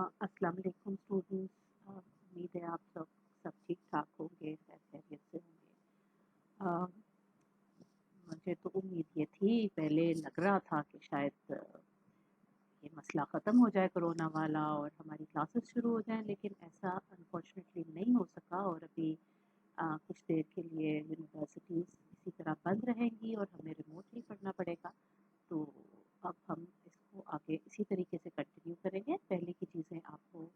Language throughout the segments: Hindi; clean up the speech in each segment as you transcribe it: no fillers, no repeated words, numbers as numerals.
अस्सलाम वालेकुम स्टूडेंट्स। उम्मीद है आप सब ठीक ठाक होंगे, खैरियत से होंगे। मुझे तो उम्मीद ये थी, पहले लग रहा था कि शायद ये मसला ख़त्म हो जाए कोरोना वाला और हमारी क्लासेस शुरू हो जाएं, लेकिन ऐसा अनफॉर्चुनेटली नहीं हो सका और अभी कुछ देर के लिए यूनिवर्सिटीज़ इसी तरह बंद रहेंगी और हमें रिमोटली पढ़ना पड़ेगा। तो अब हम इसको आगे इसी तरीके से कंटिन्यू करेंगे। पहले की चीज़ें आपको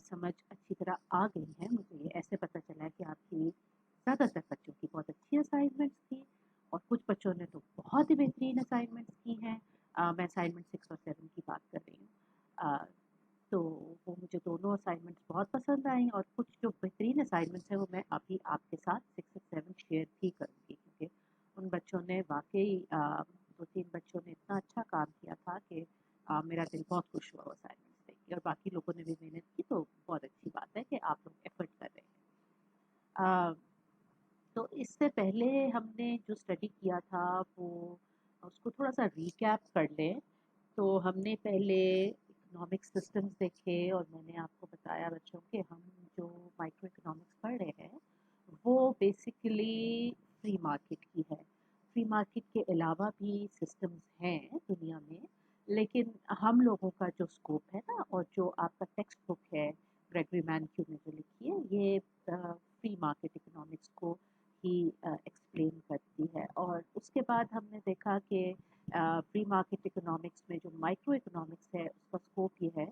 समझ अच्छी तरह आ गई हैं। मुझे ये ऐसे पता चला है कि आपकी ज़्यादातर बच्चों की बहुत अच्छी असाइनमेंट्स थी और कुछ बच्चों ने तो बहुत ही बेहतरीन असाइनमेंट्स की हैं। मैं असाइनमेंट 6 और 7 की बात कर रही हूँ। तो वो मुझे दोनों असाइनमेंट्स बहुत पसंद आई और कुछ जो बेहतरीन असाइनमेंट्स हैं वो मैं अभी आपके साथ 6 और 7 शेयर भी करूँगी, क्योंकि उन बच्चों ने वाक़ई 2-3 बच्चों ने इतना अच्छा काम किया था कि मेरा दिल बहुत खुश हुआ वो असाइनमेंट्स देख के, और बाकी लोगों ने भी मेहनत की, तो बहुत अच्छी बात है कि आप लोग एफ़र्ट कर रहे हैं। तो इससे पहले हमने जो स्टडी किया था वो उसको थोड़ा-सा रिकैप कर लें। तो हमने पहले इकोनॉमिक सिस्टम्स देखे और मैंने आपको बताया बच्चों कि हम जो माइक्रो इकोनॉमिक्स पढ़ रहे हैं वो बेसिकली फ्री मार्केट की है। फ्री मार्केट के अलावा भी सिस्टम्स हैं दुनिया में, लेकिन हम लोगों का जो स्कोप है ना, और जो आपका टेक्स्ट बुक है ग्रेगरी मैनक्यू ने जो लिखी है, ये फ्री मार्केट इकोनॉमिक्स को ही एक्सप्लेन करती है। और उसके बाद हमने देखा कि प्री मार्केट इकोनॉमिक्स में जो माइक्रो इकोनॉमिक्स है उसका स्कोप ये है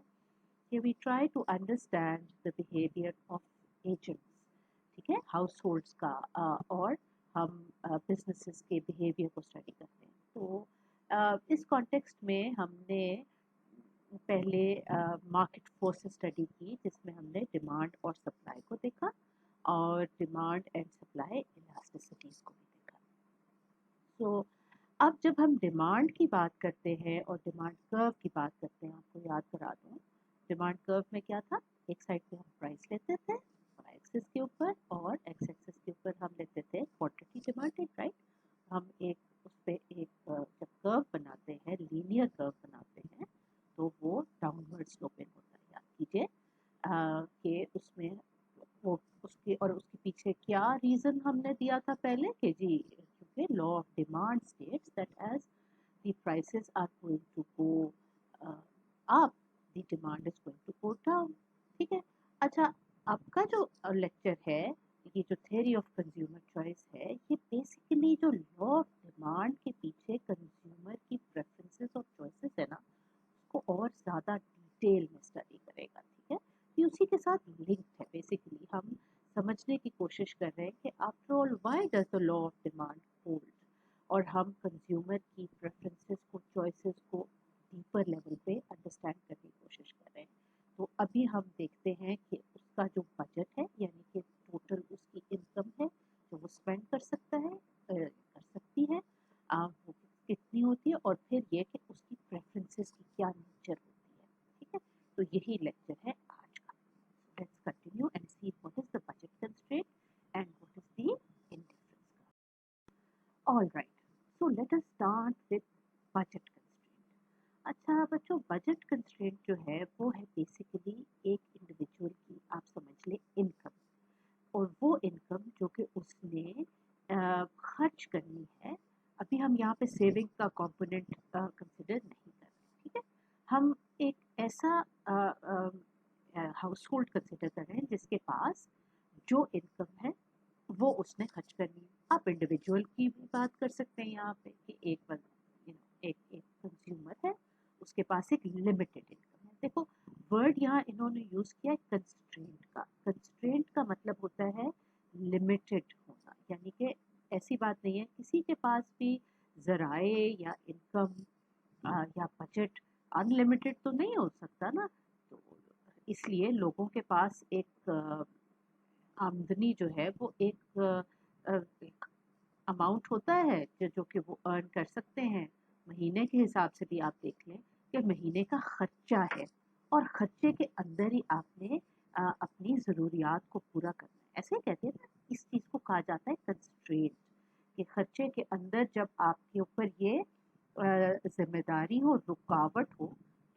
कि we try to understand the behaviour of agents. ठीक है, हाउस होल्ड्स का और हम बिजनेसेस के बिहेवियर को स्टडी करते हैं। तो इस कॉन्टेक्स्ट में हमने पहले मार्केट फोर्सेस स्टडी की, जिसमें हमने डिमांड और सप्लाई को देखा और डिमांड एंड सप्लाई इलास्टिसिटीज को भी देखा। तो अब जब हम डिमांड की बात करते हैं और डिमांड कर्व की बात करते हैं, आपको याद करा दूं, डिमांड कर्व में क्या था, एक साइड पे हम प्राइस लेते थे y एक्सिस के ऊपर और x एक्सिस के ऊपर हम लेते थे क्वांटिटी डिमांडेड, राइट। हम एक उस पे एक जब कर्व बनाते हैं, लीनियर कर्व बनाते हैं, तो वो डाउनवर्ड स्लोपिंग होता है। याद कीजिए कि उसमें वो उसके और उसके पीछे क्या रीज़न हमने दिया था पहले कि जी, क्योंकि law of demand states that as the prices are going to go up, the demand is going to go down. ठीक है। अच्छा, आपका जो लेक्चर है, ये जो थ्योरी ऑफ कंज्यूमर चॉइस है, ये बेसिकली जो लॉ ऑफ डिमांड के पीछे कंज्यूमर की प्रेफरेंसेस और चॉइसेस है ना, उसको और ज़्यादा डिटेल में स्टडी करेगा। ठीक है, ये उसी के साथ लिंक्ड है। बेसिकली हम समझने की कोशिश कर रहे हैं कि after all why does the law of demand hold, और हम कंज्यूमर की प्रेफरेंसेस को, चॉइसेस को डीपर लेवल पे अंडरस्टैंड करने की कोशिश कर रहे हैं। तो अभी हम देखते हैं कि उसका जो बजट है, यानी कि टोटल उसकी इनकम है जो वो स्पेंड कर सकता है, कर सकती है, वो कितनी होती है, और फिर ये कि उसकी प्रेफरेंसेस की क्या नेचर होती है। ठीक है, तो यही लेक्चर है आज का। Let's continue and see what is the budget constraint and what is the indifference curve. All right, so let us start with budget constraint. अच्छा बच्चों, बजट कंस्ट्रेंट जो है वो है बेसिकली एक इंडिविजुअल की, आप समझ ले, इनकम, और वो इनकम जो कि उसने खर्च करनी है। अभी हम यहाँ पे सेविंग का कंपोनेंट कंसिडर नहीं कर रहे। ठीक है, हम एक ऐसा हाउस होल्ड कंसिडर कर रहे हैं जिसके पास जो इनकम है वो उसने खर्च करनी है। आप इंडिविजुअल की भी बात कर सकते हैं यहाँ पे कि एक एक एक कंज्यूमर है, उसके पास एक लिमिटेड इनकम है। देखो, वर्ड यहाँ इन्होंने यूज किया है कंस्ट्रेंट का। कंस्ट्रेंट का मतलब होता है लिमिटेड होना, यानी कि ऐसी बात नहीं है किसी के पास भी जराए या इनकम या बजट अनलिमिटेड तो नहीं हो सकता ना। तो इसलिए लोगों के पास एक आमदनी जो है वो एक अमाउंट होता है जो कि वो अर्न कर सकते हैं। महीने के हिसाब से भी आप देख लें कि महीने का खर्चा है, और खर्चे के अंदर ही आपने अपनी ज़रूरियात को पूरा करना है। ऐसे ही कहते हैं ना, इस चीज़ को कहा जाता है कंस्ट्रेंट, कि खर्चे के अंदर जब आपके ऊपर ये जिम्मेदारी हो, रुकावट हो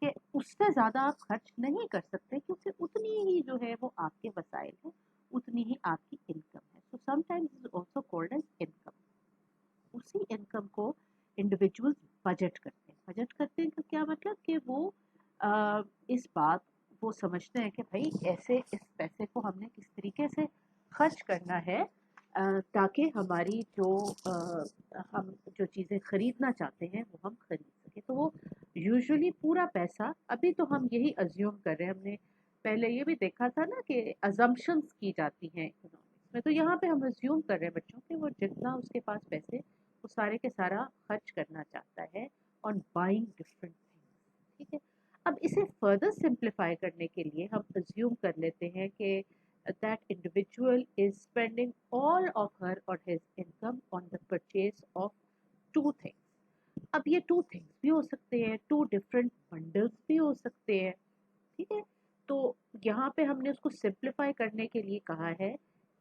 कि उस उससे ज़्यादा आप खर्च नहीं कर सकते क्योंकि उतनी ही जो है वो आपके वसाइल है, उतनी ही आपकी इनकम है। So sometimes is also called as income. उसी इनकम को इंडिविजुअल्स बजट करते हैं। बजट करते हैं का क्या मतलब कि वो इस बात वो समझते हैं कि भाई ऐसे इस पैसे को हमने किस तरीके से खर्च करना है ताकि हमारी जो हम जो चीज़ें खरीदना चाहते हैं वो हम खरीद सकें। तो वो यूजुअली पूरा पैसा, अभी तो हम यही अज्यूम कर रहे हैं, हमने पहले ये भी देखा था ना कि अजम्पशंस की जाती हैं इकोनॉमिक्स में, तो यहाँ पे हम अज्यूम कर रहे हैं बच्चों कि वो जितना उसके पास पैसे वो सारे के सारा खर्च करना चाहता है ऑन बाइंग डिफरेंट थिंग्स। ठीक है, अब इसे फर्दर सिंप्लीफाई करने के लिए हम अज्यूम कर लेते हैं कि that individual is spending all of her or his income on the purchase of two things। अब ये टू थिंग्स भी हो सकते हैं, टू डिफरेंट बंडल्स भी हो सकते हैं। ठीक है, तो यहाँ पे हमने उसको सिंप्लीफाई करने के लिए कहा है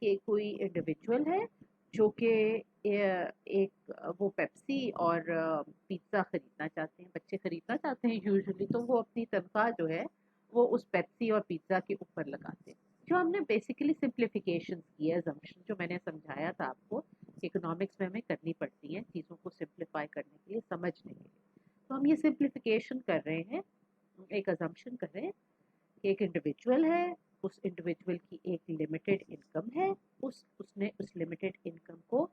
कि कोई इंडिविजुअल है जो कि एक वो पेप्सी और पिज्ज़ा खरीदना चाहते हैं, बच्चे खरीदना चाहते हैं यूजुअली, तो वो अपनी तनख्वाह जो है वो उस पेप्सी और पिज्ज़ा के ऊपर लगाते हैं। जो हमने बेसिकली सिंप्लीफिकेशन की है, assumption जो मैंने समझाया था आपको, इकोनॉमिक्स में हमें करनी पड़ती है चीज़ों को सिंप्लीफाई करने के लिए, समझने के लिए। तो हम ये सिंप्लीफिकेशन कर रहे हैं, एक अजम्पशन कर रहे हैं कि एक इंडिविजुअल है, उस इंडिविजुअल की एक लिमिटेड इनकम है, उसने उस लिमिटेड इनकम को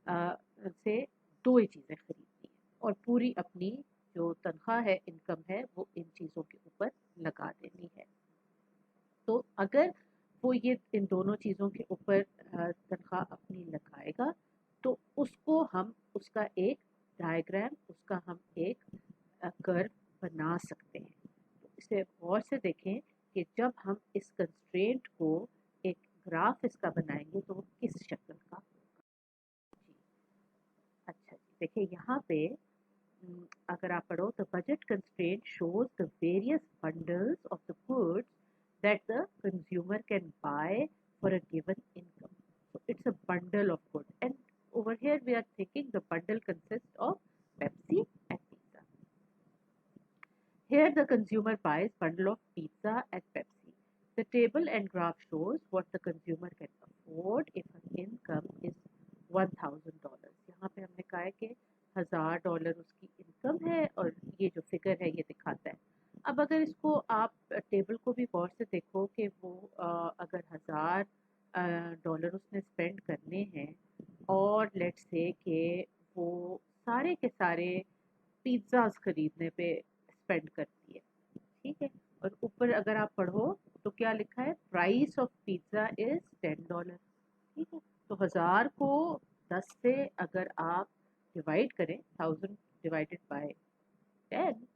से दो ही चीज़ें खरीदनी है और पूरी अपनी जो तनख्वाह है, इनकम है, वो इन चीज़ों के ऊपर लगा देनी है। तो अगर वो ये इन दोनों चीज़ों के ऊपर तनख्वाह अपनी लगाएगा तो उसको हम उसका एक डायग्राम, उसका हम एक कर्व बना सकते हैं। तो इसे गौर से देखें कि जब हम इस कंस्ट्रेंट को एक ग्राफ इसका बनाएंगे तो वो किस शक्ल का होगा। जी, अच्छा जी, देखिए यहाँ पे अगर आप पढ़ो तो budget constraint shows the various bundles of the goods that the consumer can buy for a given income. So it's a bundle of goods. And over here we are thinking the bundle consists of Pepsi and pizza. Here the consumer buys bundle of pizza and Pepsi. The table and graph shows what the consumer can afford if her income is $1,000. यहाँ पे हमने कहा है कि $1,000 उसकी इनकम है और ये जो फिगर है ये दिखाता है। अब अगर इसको आप टेबल को भी गौर से देखो कि वो अगर $1,000 उसने स्पेंड करने हैं और लेट्स से कि वो सारे के सारे पिज़्ज़ाज खरीदने पे स्पेंड करती है। ठीक है, और ऊपर अगर आप पढ़ो तो क्या लिखा है, प्राइस ऑफ पिज़्ज़ा इज $10। ठीक है, तो 1000 को 10 से अगर आप डिवाइड करें, 1000 divided by 10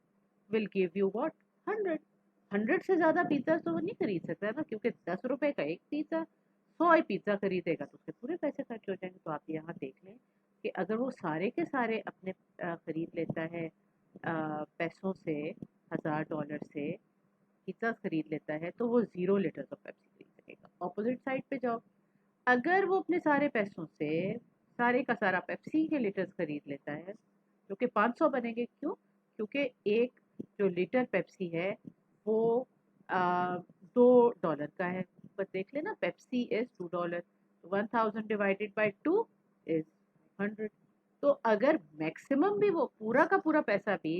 will give you what, 100। 100 से ज़्यादा पिज़्ज़ा तो वो नहीं खरीद सकता है ना, क्योंकि 10 रुपए का एक पिज़्ज़ा, 100 ही पिज़्ज़ा खरीदेगा तो उसके पूरे पैसे खर्च हो जाएंगे। तो आप यहाँ देख लें कि अगर वो सारे के सारे अपने खरीद लेता है पैसों से, $1000 से पिज़्ज़ा खरीद लेता है तो वो 0 लीटर ऑफ पेप्सी खरीद सकेगा। ऑपोजिट साइड पे जाओ, अगर वो अपने सारे पैसों से सारे का सारा पेप्सी के लीटर्स खरीद लेता है जो कि 500 बनेंगे, क्यों, क्योंकि एक जो लीटर पेप्सी है वो $2 का है। बस देख लेना, Pepsi is $2, 1000 divided by 2 is 100। तो अगर मैक्सिमम भी वो पूरा का पूरा पैसा भी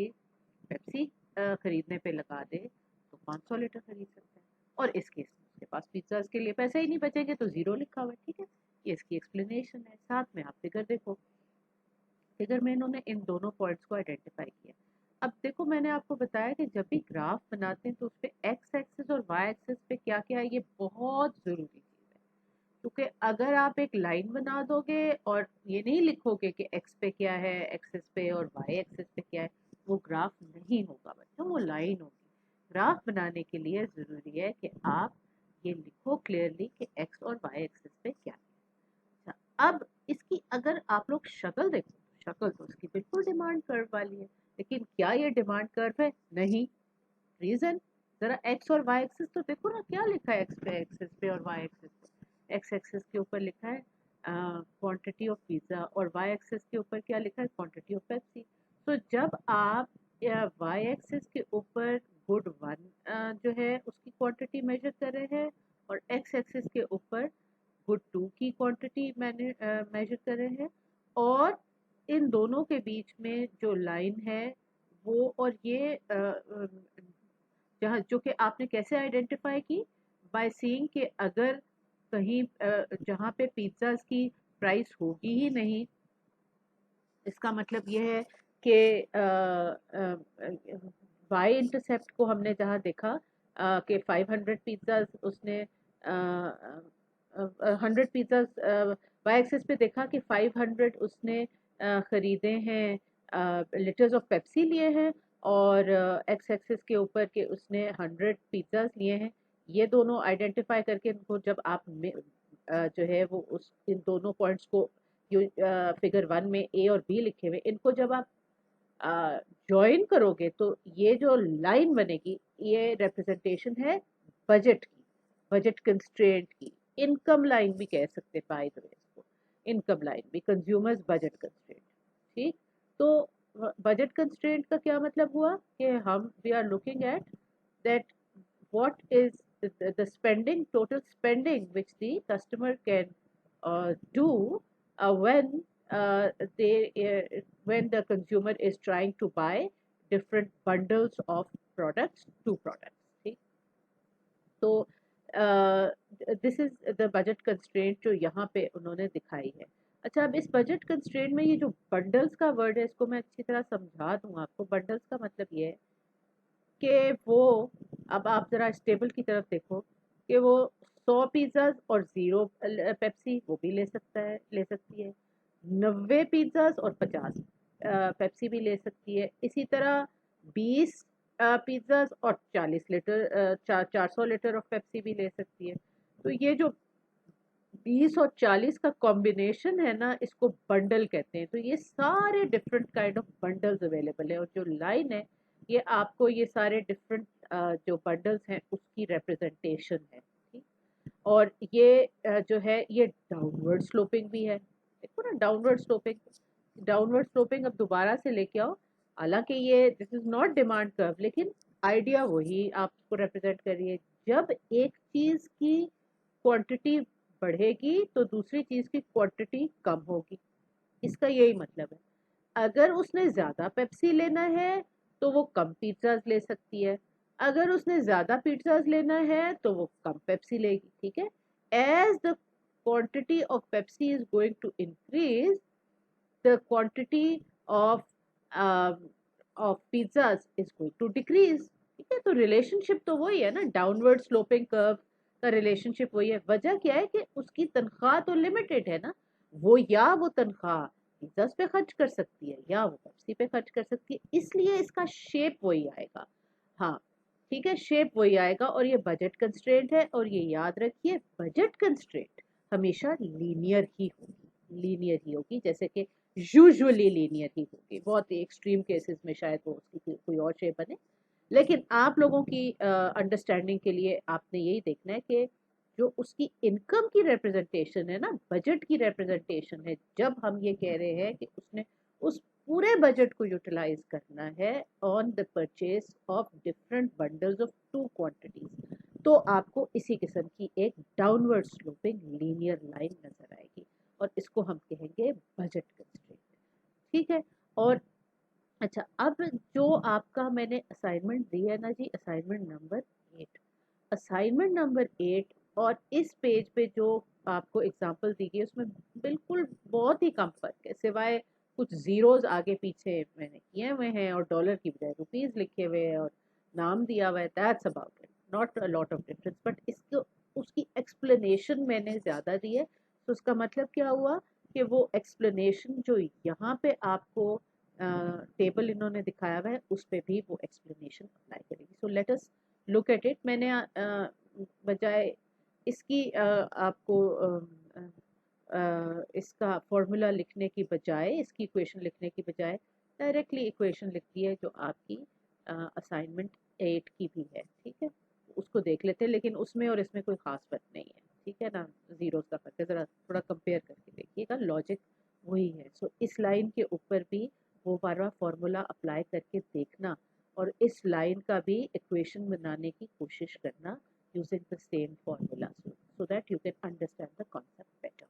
पेप्सी खरीदने पे लगा दे तो 500 लीटर खरीद सकता है, और इस केस में उसके पास पिज्जा के लिए पैसे ही नहीं बचेंगे तो 0 लिखा हुआ है। ठीक है, ये इसकी एक्सप्लेनेशन है। साथ में आप फिगर देखो, फिगर में इन्होंने इन दोनों पॉइंट्स को आइडेंटिफाई किया। अब देखो, मैंने आपको बताया कि जब भी ग्राफ बनाते हैं तो उस पर एक्स एक्सिस और वाई एक्सिस पे क्या क्या है, ये बहुत ज़रूरी चीज़ है। क्योंकि अगर आप एक लाइन बना दोगे और ये नहीं लिखोगे कि एक्स पे क्या है, एक्सिस पे, और वाई एक्सिस पे क्या है, वो ग्राफ नहीं होगा बच्चों, वो लाइन होगी। ग्राफ बनाने के लिए ज़रूरी है कि आप ये लिखो क्लियरली कि एक्स और वाई एक्सिस पे क्या है। अच्छा, अब इसकी अगर आप लोग शक्ल देखो, शक्ल तो इसकी बिल्कुल डिमांड कर्व वाली है, लेकिन क्या ये डिमांड कर्व है? नहीं। रीजन, जरा एक्स और वाई एक्सिस तो देखो ना, क्या लिखा है एक्स पे एक्सिस पे और वाई एक्सिस पे। एक्स एक्सिस के ऊपर लिखा है क्वांटिटी ऑफ पिज्ज़ा और वाई एक्सिस के ऊपर क्या लिखा है, क्वांटिटी ऑफ पेप्सी। तो जब आप वाई एक्सिस के ऊपर गुड 1 जो है उसकी क्वांटिटी मेजर कर रहे हैं, और एक्स एक्सिस के ऊपर गुड 2 की क्वांटिटी मैंने मेजर कर रहे हैं। और इन दोनों के बीच में जो लाइन है वो, और ये जहाँ जो कि आपने कैसे आइडेंटिफाई की, बाय सीइंग कि अगर कहीं जहाँ पे पिज्ज़ाज़ की प्राइस होगी ही नहीं, इसका मतलब ये है कि वाई इंटरसेप्ट को हमने जहाँ देखा कि 500 पिज्ज़ाज उसने 100 पिज्ज़ाज वाई एक्सिस पे देखा कि 500 उसने खरीदे हैं, लिटर्स ऑफ पेप्सी लिए हैं, और एक्स एक्सिस के ऊपर के उसने 100 पिज्ज़ाज लिए हैं। ये दोनों आइडेंटिफाई करके इनको जब आप जो है वो उस इन दोनों पॉइंट्स को फिगर 1 में ए और बी लिखे हुए, इनको जब आप ज्वाइन करोगे तो ये जो लाइन बनेगी ये रिप्रेजेंटेशन है बजट की, बजट कंस्ट्रेंट की। इनकम लाइन भी कह सकते हैं बाय द वे इसको, इनकम लाइन भी, कंज्यूमर्स बजट कंस्ट्रेंट। ठीक, तो बजट कंस्ट्रेंट का क्या मतलब हुआ कि हम we are looking at that what is the spending, total spending which the customer can do when uh, when the consumer is trying to buy different bundles of products, two products, ठीक। तो this is the budget constraint जो यहाँ पे उन्होंने दिखाई है। अच्छा, अब इस बजट कंस्ट्रेंट में ये जो बंडल्स का वर्ड है इसको मैं अच्छी तरह समझा दूँ आपको। बंडल्स का मतलब ये है कि वो, अब आप जरा इस टेबल की तरफ देखो कि वो 100 पिज्ज़ाज और 0 पेप्सी वो भी ले सकता है, ले सकती है। 90 पिज्ज़ाज और 50 पेप्सी भी ले सकती है। इसी तरह 20 पिज्ज़ाज और 40 लीटर 400 लीटर ऑफ पेप्सी भी ले सकती है। तो ये जो 20 और 40 का कॉम्बिनेशन है ना, इसको बंडल कहते हैं। तो ये सारे different kind of bundles available है, और जो लाइन है ये आपको ये सारे डिफरेंट जो बंडल्स हैं उसकी रिप्रेजेंटेशन है। ठीक, और ये जो है ये डाउनवर्ड स्लोपिंग भी है। देखो ना, डाउनवर्ड स्लोपिंग, डाउनवर्ड स्लोपिंग अब दोबारा से लेके आओ। हालांकि ये this is not demand curve, लेकिन आइडिया वही आपको रिप्रेजेंट कर रही है। जब एक चीज की क्वांटिटी बढ़ेगी तो दूसरी चीज की क्वांटिटी कम होगी, इसका यही मतलब है। अगर उसने ज्यादा पेप्सी लेना है तो वो कम पिज्जाज ले सकती है, अगर उसने ज्यादा पिज्जाज लेना है तो वो कम पेप्सी लेगी। ठीक है, as the quantity of Pepsi is going to increase, the quantity of pizzas is going to decrease। ठीक है, तो रिलेशनशिप तो वही है ना, डाउनवर्ड स्लोपिंग कर्व का रिलेशनशिप वही है। वजह क्या है कि उसकी तनख्वाह तो लिमिटेड है ना, वो तनख्वाह पिज्जास पे खर्च कर सकती है या वो पेप्सी पे खर्च कर सकती है, इसलिए इसका शेप वही आएगा। हाँ, ठीक है, शेप वही आएगा। और ये बजट कंस्ट्रेंट है, और ये याद रखिए बजट कंस्ट्रेंट हमेशा लीनियर ही होगी, लीनियर ही होगी, जैसे कि यूजुअली लीनियर ही होगी। बहुत ही एक्सट्रीम केसेस में शायद वो उसकी कोई और शेप बने, लेकिन आप लोगों की अंडरस्टैंडिंग के लिए आपने यही देखना है कि जो उसकी इनकम की रिप्रेजेंटेशन है ना, बजट की रिप्रेजेंटेशन है, जब हम ये कह रहे हैं कि उसने उस पूरे बजट को यूटिलाइज करना है on the purchase of different bundles of two quantities, तो आपको इसी किस्म की एक डाउनवर्ड स्लोपिंग लीनियर लाइन नजर आएगी, और इसको हम कहेंगे बजट कंस्ट्रेंट। ठीक है, और अच्छा, अब जो आपका मैंने असाइनमेंट दी है ना जी, असाइनमेंट नंबर 8, असाइनमेंट नंबर 8 और इस पेज पे जो आपको एग्जांपल दी गई उसमें बिल्कुल बहुत ही कम फर्क है, सिवाय कुछ जीरोस आगे पीछे मैंने किए हुए हैं और डॉलर की बजाय रुपीस लिखे हुए हैं और नाम दिया हुआ है, that's about it, not a lot of difference. But इसको उसकी एक्सप्लेनेशन मैंने ज़्यादा दी है, तो उसका मतलब क्या हुआ कि वो एक्सप्लेनेशन जो यहाँ पे आपको टेबल इन्होंने दिखाया हुआ है उस पर भी वो एक्सप्लेनेशन अप्लाई करेगी। So let us look at it. मैंने बजाय इसकी आपको इसका फॉर्मूला लिखने की बजाय, इसकी इक्वेशन लिखने की बजाय डायरेक्टली इक्वेशन लिख दी है जो आपकी असाइनमेंट 8 की भी है। ठीक है, उसको देख लेते हैं, लेकिन उसमें और इसमें कोई खास फर्क नहीं है। ठीक है ना, जीरोस का फर्क है, ज़रा थोड़ा कंपेयर करके देखिएगा, लॉजिक वही है। सो इस लाइन के ऊपर भी वो बार बार फॉर्मूला अप्लाई करके देखना और इस लाइन का भी इक्वेशन बनाने की कोशिश करना using the same formula, so that you can understand the concept better,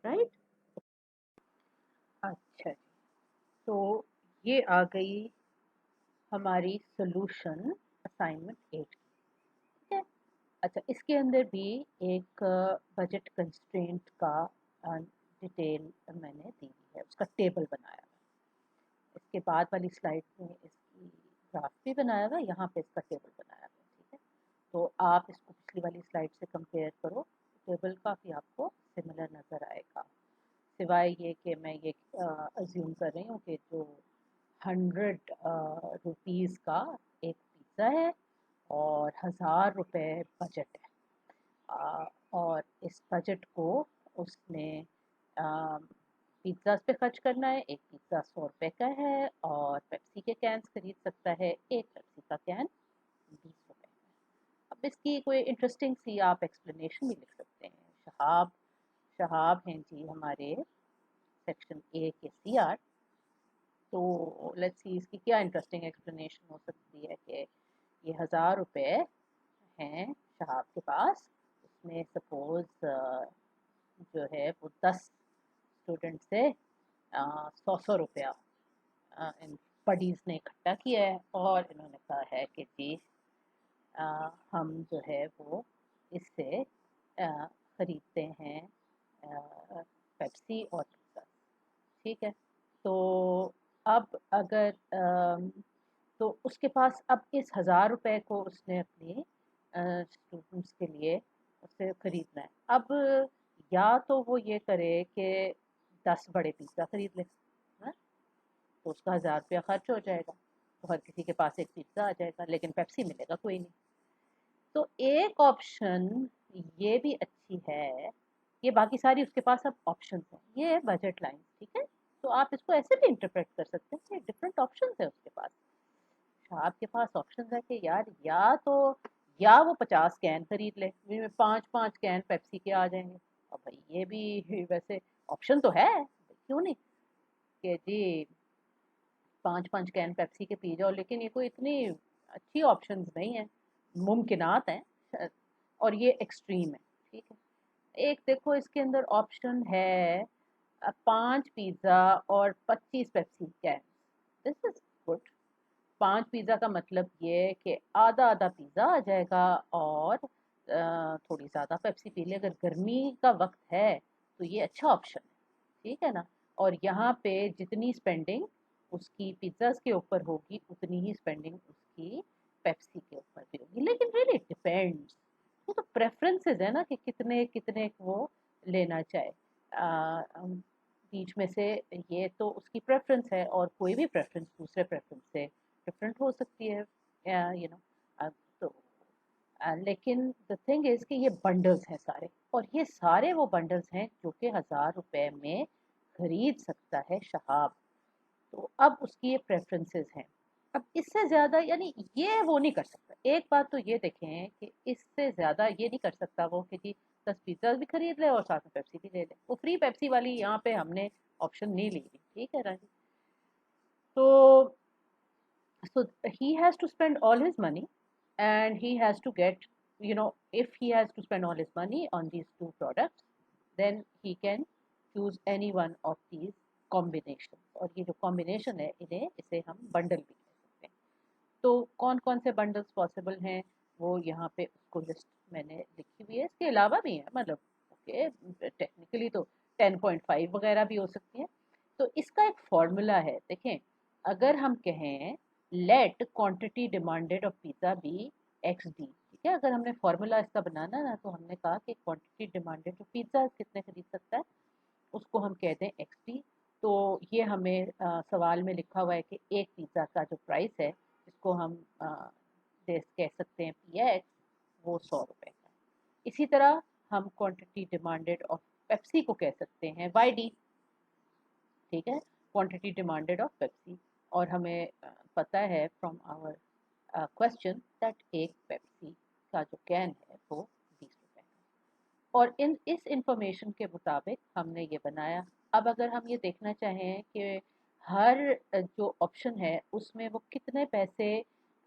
right. अच्छा जी, तो ये आ गई हमारी सोल्यूशन असाइनमेंट 8 की, ठीक है। अच्छा, इसके अंदर भी एक बजट कंस्ट्रेंट का डिटेल मैंने दी है, उसका टेबल बनाया है। इसके बाद वाली स्लाइड में इसकी ग्राफ भी बनाया हुआ है, यहाँ पे इसका टेबल बनाया हुआ है, ठीक है। तो आप इसको पिछली वाली स्लाइड से कंपेयर करो, टेबल काफ़ी आपको सिमिलर नज़र आएगा, सिवाय ये कि मैं ये अज्यूम कर रही हूँ कि जो 100 रुपीज़ का एक पिज़्ज़ा है और 1000 रुपये बजट है, और इस बजट को उसने पिज़्ज़ास पे खर्च करना है। एक पिज़्ज़ा 100 रुपये का है और पेप्सी के कैंस खरीद सकता है, एक पेप्सी का कैन 20 रुपये का। अब इसकी कोई इंटरेस्टिंग सी आप एक्सप्लेनेशन भी लिख सकते हैं। शहाब शहाब हैं जी हमारे सेक्शन ए के CR। तो लेट्स सी इसकी क्या इंटरेस्टिंग एक्सप्लेनेशन हो सकती है कि ये 1000 रुपये हैं शहाब के पास, उसमें सपोज जो है वो 10 स्टूडेंट से 100 रुपया इन बडीज़ ने इकट्ठा किया है और इन्होंने कहा है कि जी हम जो है वो इससे ख़रीदते हैं पेप्सी और पिज़्ज़ा, ठीक है। तो अब अगर तो उसके पास अब इस 1000 रुपये को उसने अपने स्टूडेंट्स के लिए उसे ख़रीदना है। अब या तो वो ये करे कि 10 बड़े पिज़्ज़ा ख़रीद ले, है? तो उसका 1000 रुपया खर्च हो जाएगा, तो हर किसी के पास एक पिज़्ज़ा आ जाएगा, लेकिन पेप्सी मिलेगा कोई नहीं। तो एक ऑप्शन ये भी अच्छी है, ये बाकी सारी उसके पास अब ऑप्शन हैं, ये है बजट लाइन, ठीक है। तो आप इसको ऐसे भी इंटरप्रेट कर सकते हैं कि डिफरेंट ऑप्शन है उसके पास। आपके पास ऑप्शन है कि यार या वो 50 कैन खरीद ले, जिनमें 5-5 कैन पेप्सी के आ जाएंगे। और भाई ये भी वैसे ऑप्शन तो है, क्यों नहीं, कि जी 5-5 कैन पेप्सी के पी जाओ, लेकिन ये कोई इतनी अच्छी ऑप्शंस नहीं है, मुमकिनात हैं और ये एक्सट्रीम है, ठीक है। एक देखो इसके अंदर ऑप्शन है 5 पिज़्ज़ा और 25 Pepsi can, this is good. 5 pizza का मतलब ये कि आधा आधा पिज़्ज़ा आ जाएगा और थोड़ी ज़्यादा पेप्सी पी ले, अगर गर्मी का वक्त है तो ये अच्छा ऑप्शन है, ठीक है ना। और यहाँ पे जितनी स्पेंडिंग उसकी पिज़्ज़ास के ऊपर होगी उतनी ही स्पेंडिंग उसकी पेप्सी के ऊपर भी होगी, लेकिन रियली इट डिपेंड्स, वो तो प्रेफरेंसेस है ना कि कितने कितने वो लेना चाहे। बीच में से ये तो उसकी प्रेफरेंस है, और कोई भी प्रेफरेंस दूसरे प्रेफरेंस से डिफरेंट हो सकती है, यू नो। तो लेकिन द थिंग इज कि ये बंडल्स हैं सारे, और ये सारे वो बंडल्स हैं जो कि 1000 रुपये में खरीद सकता है शहाब। तो अब उसकी ये प्रेफरेंसेस हैं। अब इससे ज़्यादा यानी ये वो नहीं कर सकता। एक बात तो ये देखें कि इससे ज़्यादा ये नहीं कर सकता वो कि जी 10 पिज़्ज़ा भी खरीद ले और साथ में पेप्सी भी ले ले। वो फ्री पेप्सी वाली यहाँ पे हमने ऑप्शन नहीं ली, ठीक है राजी। तो so he has to spend all his money, and he has to get, if he has to spend all his money on these two products, then he can choose any one of these combinations, और ये जो combination है इसे हम bundle भी कह सकते हैं। तो कौन कौन से bundles possible हैं वो यहाँ पे उसको लिस्ट मैंने लिखी हुई है। इसके अलावा भी है, मतलब ओके टेक्निकली तो 10.5 वगैरह भी हो सकती है। तो इसका एक फॉर्मूला है, देखें, अगर हम कहें let quantity demanded of pizza be XD, ठीक है। अगर हमने फॉर्मूला इसका बनाना ना, तो हमने कहा कि क्वांटिटी डिमांडेड जो पिज़्ज़ा कितने खरीद सकता है उसको हम कहते हैं XD। तो ये हमें सवाल में लिखा हुआ है कि एक पिज़्ज़ा का जो प्राइस है इसको हम कह सकते हैं PX, वो 100 रुपये का। इसी तरह हम क्वांटिटी डिमांडेड ऑफ पेप्सी को कह सकते हैं YD, ठीक है, क्वांटिटी डिमांडेड ऑफ पेप्सी। और हमें पता है फ्रॉम आवर क्वेश्चन दैट एक पेप्सी का जो कैन है वो 20 रुपये का। और इस इंफॉर्मेशन के मुताबिक हमने ये बनाया। अब अगर हम ये देखना चाहें कि हर जो ऑप्शन है उसमें वो कितने पैसे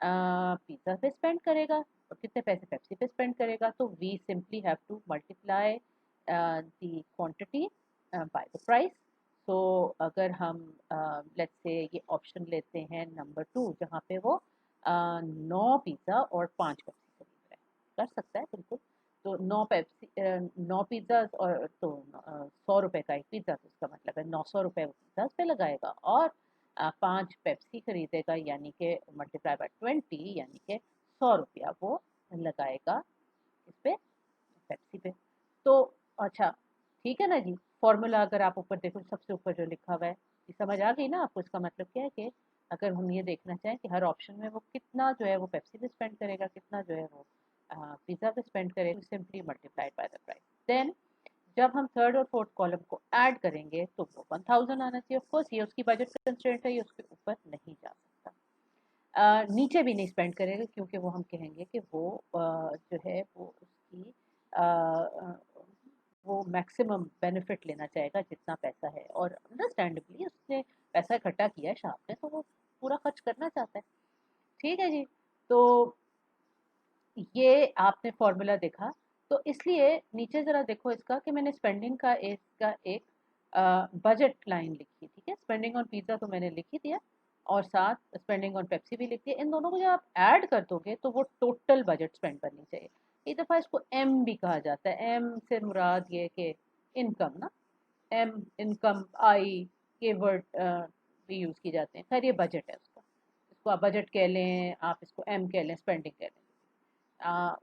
पिज़्ज़ा पे स्पेंड करेगा और कितने पैसे पेप्सी पे स्पेंड करेगा। तो we simply have to multiply the quantity by the price. So अगर हम लेट्स से ये ऑप्शन लेते हैं नंबर 2 जहाँ पे वो 9 पिज़्ज़ा और 5 पेप्सी खरीद रहा है, कर सकता है बिल्कुल। तो 9 पिज़्ज़ा और तो 100 रुपए का एक पिज़्ज़ा, तो इसका मतलब है 900 रुपए वो पिज़्ज़ा पे लगाएगा और 5 पेप्सी खरीदेगा, यानी कि मल्टीप्लाई बाय 20 यानी कि 100 रुपया वो लगाएगा इस पे पेप्सी पे। तो अच्छा, ठीक है ना जी। फॉर्मूला अगर आप ऊपर देखो, सबसे ऊपर जो लिखा हुआ है, ये समझ आ गई ना आपको? इसका मतलब क्या है कि अगर हम ये देखना चाहें कि हर ऑप्शन में वो कितना जो है वो पेप्सी पे स्पेंड करेगा, कितना जो है वो पिज़्ज़ा पे स्पेंड करेगा, simply multiplied by the price. Then जब हम थर्ड और फोर्थ कॉलम को ऐड करेंगे तो वो 1000 आना चाहिए। ऑफ कोर्स ये उसकी बजट कंस्ट्रेंट है, ये उसके ऊपर नहीं जा सकता। नीचे भी नहीं स्पेंड करेगा क्योंकि वो हम कहेंगे कि वो जो है वो उसकी वो मैक्सिमम बेनिफिट लेना चाहेगा जितना पैसा है, और अंडरस्टैंडेबली उसने पैसा इकट्ठा किया है शाप ने, तो वो पूरा खर्च करना चाहता है। ठीक है जी। तो ये आपने फॉर्मूला देखा। तो इसलिए नीचे ज़रा देखो इसका कि मैंने स्पेंडिंग का इसका एक बजट लाइन लिखी, ठीक है। स्पेंडिंग ऑन पिज़्ज़ा तो मैंने लिख ही दिया और साथ स्पेंडिंग ऑन पेप्सी भी लिख दिया। इन दोनों को जब आप ऐड कर दोगे तो वो टोटल बजट स्पेंड करनी चाहिए। एक दफ़ा इसको एम भी कहा जाता है। एम से मुराद ये कि इनकम ना, एम इनकम, आई के वर्ड भी यूज़ किए जाते हैं। खैर ये बजट है उसका, इसको आप बजट कह लें, आप इसको एम कह लें, स्पेंडिंग कह लें,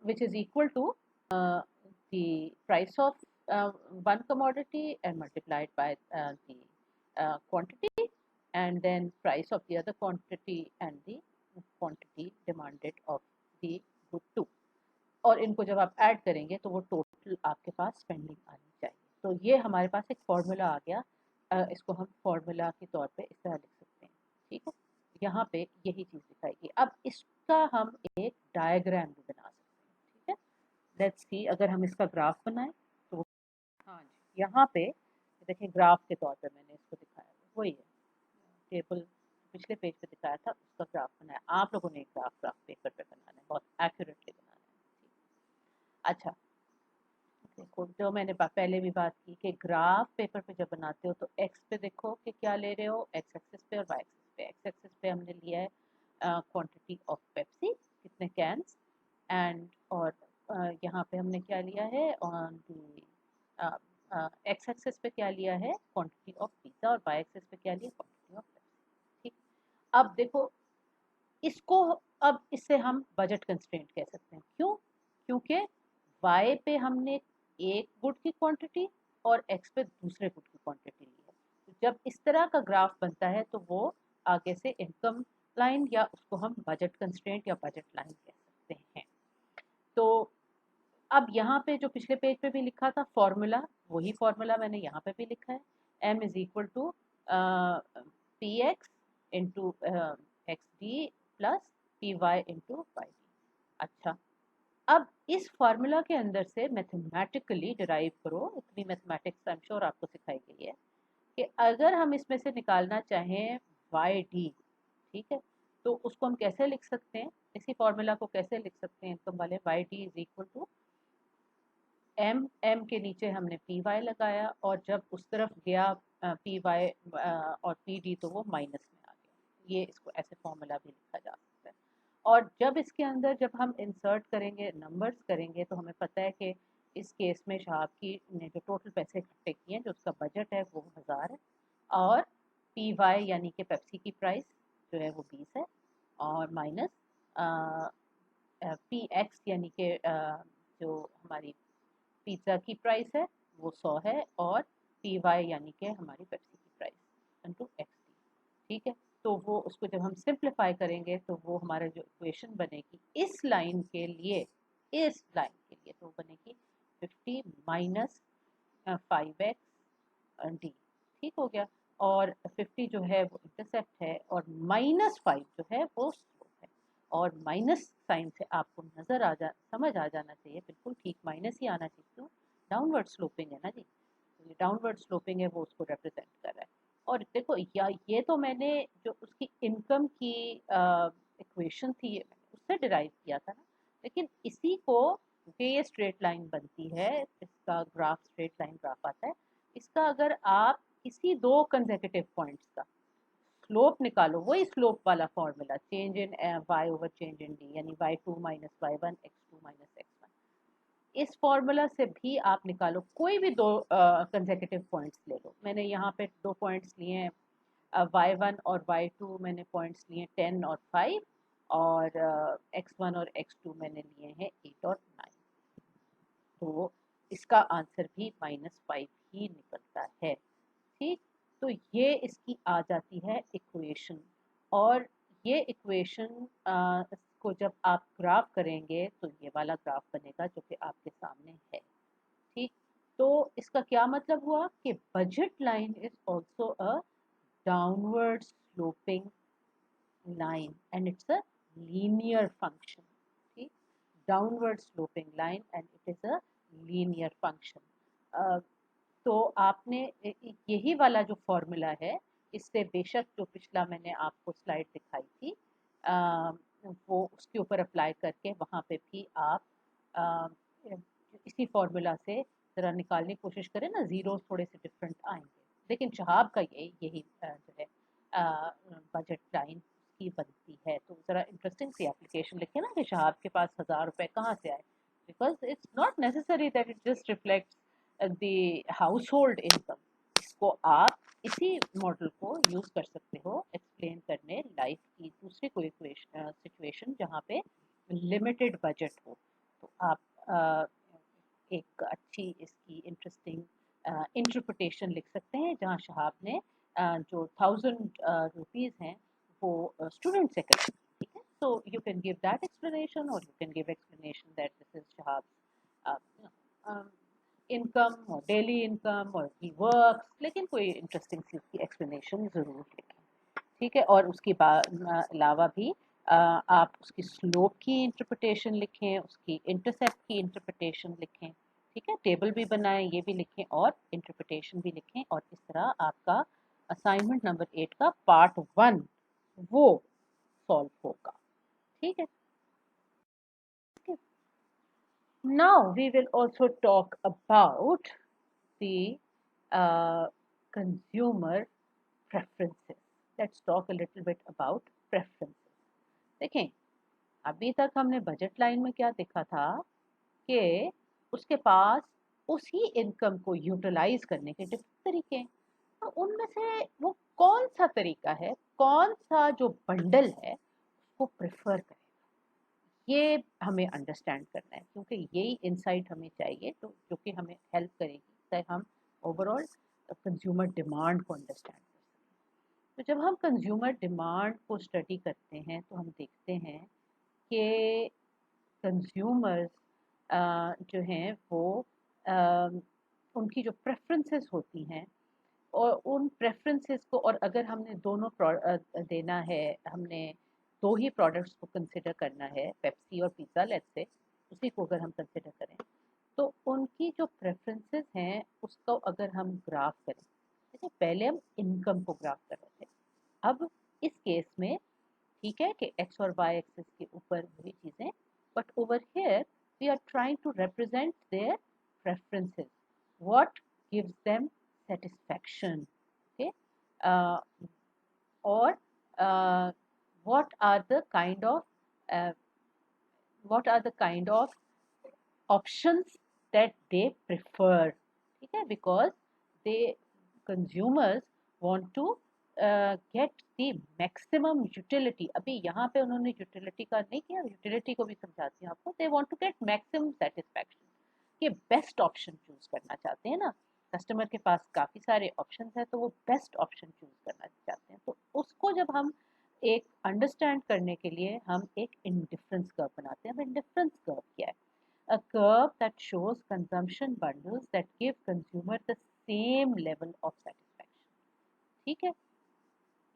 which is equal to the price of one commodity and multiplied by the quantity, and then price of the other quantity and the quantity demanded of the good too। और इनको जब आप ऐड करेंगे तो वो टोटल आपके पास स्पेंडिंग आनी चाहिए। तो ये हमारे पास एक फॉर्मूला आ गया। इसको हम फॉर्मूला के तौर पे इस तरह लिख सकते हैं, ठीक है। यहाँ पे यही चीज़ दिखाएगी। अब इसका हम एक डायग्राम भी बना सकते हैं, ठीक है। लेट्स सी, अगर हम इसका ग्राफ बनाएं तो हाँ जी, यहाँ पे देखिए ग्राफ के तौर पे मैंने इसको दिखाया है, वही है टेबल पिछले पेज पे दिखाया था, उसका ग्राफ बनाया। आप लोगों ने एक ग्राफ पेपर पे बनाना है, बहुत एक्यूरेटली बनाना है। अच्छा, देखो जो मैंने पहले भी बात की कि ग्राफ पेपर पे जब बनाते हो तो एक्स पे देखो कि क्या ले रहे हो, एक्स एक्सिस पे और वाई एक्सिस पे। एक्स एक्सिस पे हमने लिया है क्वांटिटी ऑफ पेप्सी, कितने कैंस, एंड और यहाँ पे हमने क्या लिया है ऑन दी एक्स एक्सिस पे क्या लिया है, क्वांटिटी ऑफ पिज़्ज़ा, और वाई एक्सिस पे क्या लिया, क्वांटिटी ऑफ पेप्सी। ठीक। अब देखो इसको, अब इससे हम बजट कंस्ट्रेंट कह सकते हैं। क्यों? क्योंकि वाई पे हमने एक गुड की क्वांटिटी और एक्स पे दूसरे गुड की क्वांटिटी ली है। तो जब इस तरह का ग्राफ बनता है तो वो आगे से इनकम लाइन, या उसको हम बजट कंस्ट्रेंट या बजट लाइन कह सकते हैं। तो अब यहाँ पे जो पिछले पेज पे भी लिखा था फॉर्मूला, वही फॉर्मूला मैंने यहाँ पे भी लिखा है। m is equal to P X into X D plus P Y into Y D. अच्छा, अब इस फार्मूला के अंदर से मैथमेटिकली डिराइव करो, इतनी मैथमेटिक्स आई एम श्योर आपको सिखाई गई है कि अगर हम इसमें से निकालना चाहें वाई डी, ठीक है, तो उसको हम कैसे लिख सकते हैं, इसी फॉर्मूला को कैसे लिख सकते हैं इनकम वाले, Y D is equal to M के नीचे हमने पी वाई लगाया, और जब उस तरफ गया पी वाई और पी डी तो वो माइनस में आ गया। ये इसको ऐसे फॉर्मूला भी लिखा जा सकता है। और जब इसके अंदर जब हम इंसर्ट करेंगे, नंबर्स करेंगे, तो हमें पता है कि इस केस में शहाब की ने जो टोटल पैसे इकट्ठे किए हैं, जो उसका बजट है वो 1000 है, और पी वाई यानी कि पेप्सी की प्राइस जो है वो 20 है, और माइनस पी एक्स यानी कि जो हमारी पिज़्ज़ा की प्राइस है वो 100 है, और पी वाई यानी कि हमारी पेप्सी की प्राइस इंटू एक्स टी। ठीक है। तो वो उसको जब हम सिंप्लीफाई करेंगे तो वो हमारा जो इक्वेशन बनेगी इस लाइन के लिए, इस लाइन के लिए तो बनेगी 50 माइनस 5x डी। ठीक हो गया। और 50 जो है वो इंटरसेप्ट है, और -5 जो है वो स्लोप है। और माइनस साइन से आपको नज़र आ जा समझ आ जाना चाहिए, बिल्कुल ठीक माइनस ही आना चाहिए। क्यों? डाउनवर्ड स्लोपिंग है ना जी, तो ये डाउनवर्ड स्लोपिंग है, वो उसको रिप्रेजेंट कर रहा है। और देखो या ये तो मैंने जो उसकी इनकम की इक्वेशन थी ये मैंने उससे डिराइव किया था ना, लेकिन इसी को, क्योंकि ये स्ट्रेट लाइन बनती है, इसका ग्राफ स्ट्रेट लाइन ग्राफ आता है, इसका अगर आप किसी दो कंसेक्यूटिव पॉइंट्स का स्लोप निकालो, वही स्लोप वाला formula, change in y over change in d, यानी y2 minus y1 x2 minus x1, इस फॉर्मूला से भी आप निकालो कोई भी दो कंसेक्यूटिव पॉइंट्स ले लो। मैंने यहाँ पे दो पॉइंट्स लिए हैं y1 और y2, मैंने पॉइंट्स लिए 10 और 5, और x1 और x2 मैंने लिए हैं 8 और 9, तो इसका आंसर भी -5 ही निकलता है। ठीक, तो ये इसकी आ जाती है इक्वेशन, और ये इक्वेशन को जब आप ग्राफ करेंगे तो ये वाला ग्राफ बनेगा जो कि आपके सामने है। ठीक, तो इसका क्या मतलब हुआ कि budget line is also a downward sloping line and it's a linear function. ठीक, downward sloping line and it is a linear function. तो आपने यही वाला जो फॉर्मूला है, इससे बेशक जो पिछला मैंने आपको स्लाइड दिखाई थी वो उसके ऊपर अप्लाई करके वहाँ पे भी आप इसी फॉर्मूला से ज़रा निकालने की कोशिश करें ना, ज़ीरो थोड़े से डिफरेंट आएंगे, लेकिन शहाब का यही जो है बजट लाइन की बनती है। तो ज़रा इंटरेस्टिंग सी एप्लीकेशन लिखे ना कि शहाब के पास 1000 रुपये कहाँ से आए, because it's not necessary that it just reflects the house hold income. इसको आप इसी मॉडल को यूज़ कर सकते हो एक्सप्लेन करने लाइफ की दूसरी कोई सिचुएशन जहाँ पे लिमिटेड बजट हो, तो आप एक अच्छी इसकी इंटरेस्टिंग इंटरप्रिटेशन लिख सकते हैं, जहाँ शहाब ने जो 1000 रुपीज़ हैं वो स्टूडेंट से करें। ठीक है, so you can give that explanation or you can give explanation that this is Shahab's income or daily income or he works, लेकिन कोई इंटरेस्टिंग सी उसकी एक्सप्लेनेशन ज़रूर लिखें। ठीक है, और उसके अलावा भी आप उसकी स्लोप की इंटरप्रिटेशन लिखें, उसकी इंटरसेप्ट की इंटरप्रिटेशन लिखें। ठीक है, टेबल भी बनाएं, ये भी लिखें और इंटरप्रिटेशन भी लिखें, और इस तरह आपका असाइनमेंट नंबर 8 का पार्ट 1 वो सॉल्व होगा। ठीक है, now we will also talk about the consumer preferences. Let's talk a little bit about preferences. देखें, अभी तक हमने बजट लाइन में क्या देखा था कि उसके पास उसी इनकम को यूटिलाइज करने के डिफरेंट तरीके हैं, तो उनमें से वो कौन सा तरीका है, कौन सा जो बंडल है उसको प्रेफर करेगा, ये हमें अंडरस्टैंड करना है, क्योंकि यही इंसाइट हमें चाहिए, तो जो कि हमें हेल्प करेगी ताकि हम ओवरऑल कंज्यूमर डिमांड को अंडरस्टैंड कर सकें। तो जब हम कंज्यूमर डिमांड को स्टडी करते हैं तो हम देखते हैं कि कंज्यूमर्स जो हैं वो उनकी जो प्रेफरेंसेस होती हैं, और उन प्रेफरेंसेस को, और अगर हमने दोनों देना है, हमने दो ही प्रोडक्ट्स को कंसिडर करना है, पेप्सी और पिज़्ज़ा लेट्स से, उसी को अगर हम कंसिडर करें, तो उनकी जो प्रेफरेंसेस हैं उसको अगर हम ग्राफ करें, जैसे पहले हम इनकम को ग्राफ कर रहे थे, अब इस केस में ठीक है कि एक्स और वाई एक्सिस के ऊपर वही चीज़ें, but over here we are trying to represent their preferences, what gives them satisfaction, okay, or what are the kind of uh, what are the kind of options that they prefer, ठीक है, because they consumers want to get the maximum utility। अभी यहाँ पे उन्होंने utility का नहीं किया, utility को भी समझाती हूँ आपको, they want to get maximum satisfaction, ये बेस्ट ऑप्शन चूज करना चाहते हैं ना, कस्टमर के पास काफ़ी सारे ऑप्शंस हैं तो वो बेस्ट ऑप्शन चूज करना चाहते हैं, तो उसको जब हम एक अंडरस्टैंड करने के लिए हम एक इंडिफरेंस कर्व बनाते हैं। अब इंडिफरेंस कर्व क्या है? A curve that shows consumption bundles that give consumer the same level of satisfaction. ठीक है,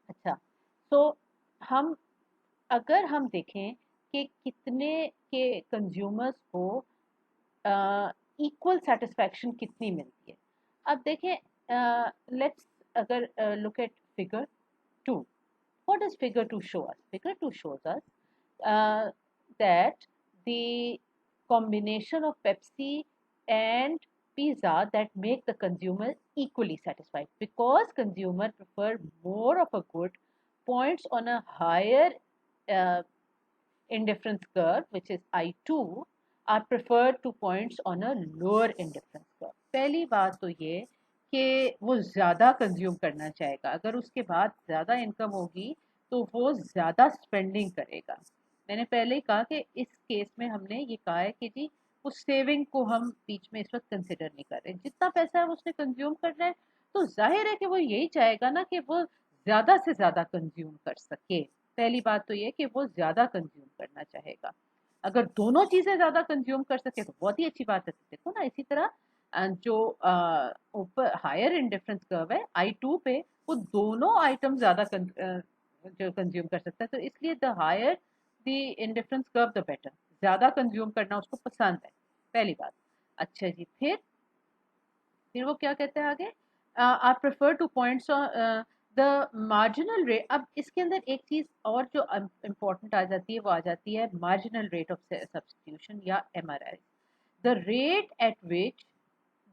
अच्छा, तो हम अगर हम देखें कि कितने के कंज्यूमर्स को इक्वल सेटिस्फैक्शन कितनी मिलती है। अब देखें, लेट्स अगर look at figure 2, what does figure 2 show us? Figure 2 shows us that the combination of Pepsi and pizza that make the consumer equally satisfied, because consumer prefer more of a good points on a higher uh, indifference curve, which is I2, are preferred to points on a lower indifference curve. पहली बात तो ये कि वो ज़्यादा कंज्यूम करना चाहेगा, अगर उसके बाद ज़्यादा इनकम होगी तो वो ज़्यादा स्पेंडिंग करेगा। मैंने पहले ही कहा कि इस केस में हमने ये कहा है कि जी उस सेविंग को हम बीच में इस वक्त कंसिडर नहीं कर रहे, जितना पैसा है उसने कंज्यूम करना है तो जाहिर है कि वो यही चाहेगा ना कि वो ज़्यादा से ज़्यादा कंज्यूम कर सके। पहली बात तो ये कि वो ज़्यादा कंज्यूम करना चाहेगा। अगर दोनों चीज़ें ज़्यादा कंज्यूम कर सके तो बहुत ही अच्छी बात है। देखो ना, इसी तरह जो ऊपर हायर इंडिफरेंस कर्व है I2 पे, वो दोनों आइटम ज़्यादा जो कंज्यूम कर सकता है, तो इसलिए the higher the indifference curve the better, ज़्यादा कंज्यूम करना उसको पसंद है, पहली बात। अच्छा जी, फिर वो क्या कहते हैं आगे, आप prefer two points the marginal rate. अब इसके अंदर एक चीज और जो इम्पोर्टेंट आ जाती है वो आ जाती है मार्जिनल रेट ऑफ सब्स्टिट्यूशन या MRI, the rate at which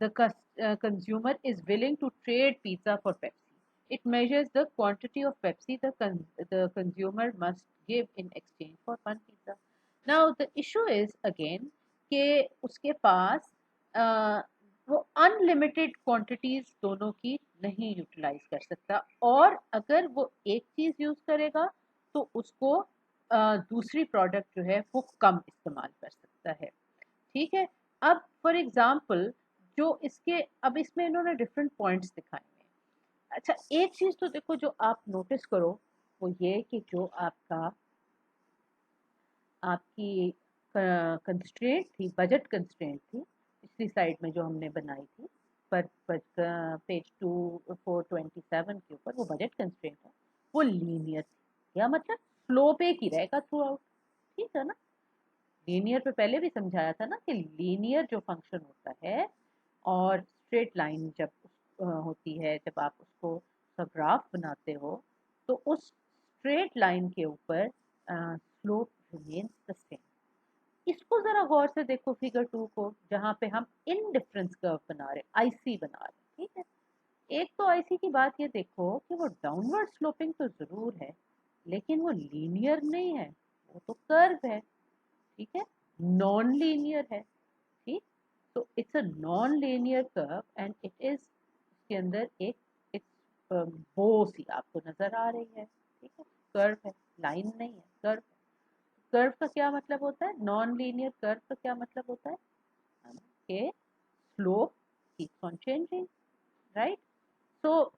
the consumer is willing to trade pizza for Pepsi. It measures the quantity of Pepsi the consumer must give in exchange for one pizza. Now the issue is again कि उसके पास वो अनलिमिटेड क्वांटिटीज दोनों की नहीं यूटिलाइज कर सकता, और अगर वो एक चीज यूज करेगा तो उसको दूसरी प्रोडक्ट जो है वो कम इस्तेमाल कर सकता है। ठीक है, अब फॉर एग्जाम्पल जो इसके, अब इसमें इन्होंने डिफरेंट पॉइंट्स दिखाए हैं। अच्छा, एक चीज तो देखो जो आप नोटिस करो वो ये कि जो आपकी कंस्ट्रेंट थी, बजट कंस्ट्रेंट थी पिछली साइड में जो हमने बनाई थी, पर पेज 427 के ऊपर वो बजट कंस्ट्रेंट है, वो लीनियर थी, या मतलब स्लोप एक ही रहेगा थ्रू आउट। ठीक है ना, लीनियर पे पहले भी समझाया था ना कि लीनियर जो फंक्शन होता है और स्ट्रेट लाइन जब होती है, जब आप उसको ग्राफ बनाते हो तो उस स्ट्रेट लाइन के ऊपर स्लोप रिमेन्स द सेम। इसको जरा गौर से देखो फिगर 2 को, जहाँ पे हम इनडिफरेंस कर्व बना रहे, आईसी बना रहे। ठीक है, एक तो आईसी की बात ये देखो कि वो डाउनवर्ड स्लोपिंग तो जरूर है लेकिन वो लीनियर नहीं है, वो तो कर्व है। ठीक है, नॉन लीनियर है। ठीक, तो it's a non linear curve and it is, इसके अंदर एक बो सी आपको नजर आ रही है। ठीक है, कर्व है, लाइन नहीं है, कर्व। कर्व का क्या मतलब होता है, नॉन लीनियर कर्व का क्या मतलब होता है कि slope keeps on changing, right. So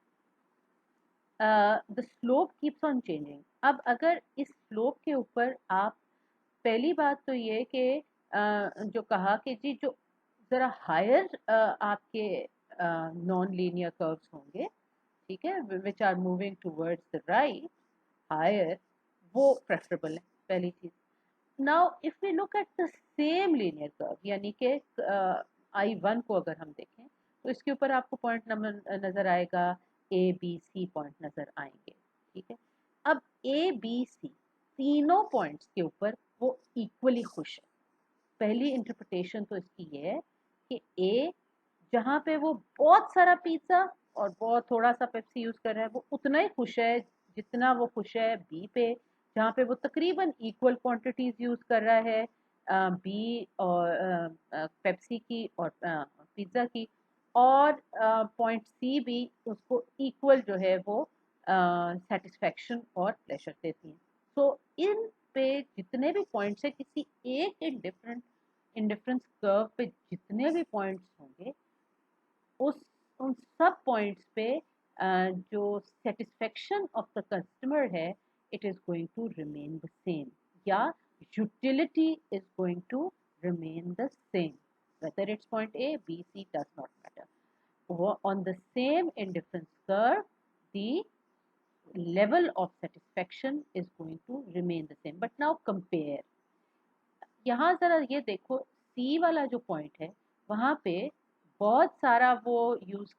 the slope keeps on changing. अब अगर इस स्लोप के ऊपर आप, पहली बात तो ये कि जो कहा कि जी जो ज़रा हायर आपके नॉन लीनियर कर्व्स होंगे, ठीक है, which are moving towards the right, higher, वो प्रेफरेबल है, पहली चीज़। Now if we look at the same linear curve, यानी कि I1 को अगर हम देखें तो इसके ऊपर आपको पॉइंट नंबर नज़र आएगा, ABC पॉइंट नज़र आएंगे। ठीक है, अब ABC तीनों पॉइंट्स के ऊपर वो इक्वली खुश है। पहली इंटरप्रिटेशन तो इसकी ये है कि ए, जहाँ पे वो बहुत सारा पिज्ज़ा और बहुत थोड़ा सा पेप्सी यूज़ कर रहा है, वो उतना ही खुश है जितना वो खुश है बी पे, जहाँ पे वो तकरीबन इक्वल क्वांटिटीज यूज़ कर रहा है बी और पेप्सी की और पिज्ज़ा की, और पॉइंट सी भी उसको इक्वल जो है वो सेटिस्फेक्शन और प्लेजर देती हैं। सो इन पे जितने भी पॉइंट्स है, किसी एक इंडिफरेंस कर्व पे जितने भी पॉइंट्स होंगे, उस उन सब पॉइंट्स पे जो सेटिस्फेक्शन ऑफ द कस्टमर है, it is going to remain the same, या utility is going to remain the same, whether it's point A, B, C does not matter. On the same indifference curve, the level of satisfaction is going to remain the same. But now compare. यहाँ जरा ये देखो, सी वाला जो पॉइंट है वहाँ पे बहुत सारा वो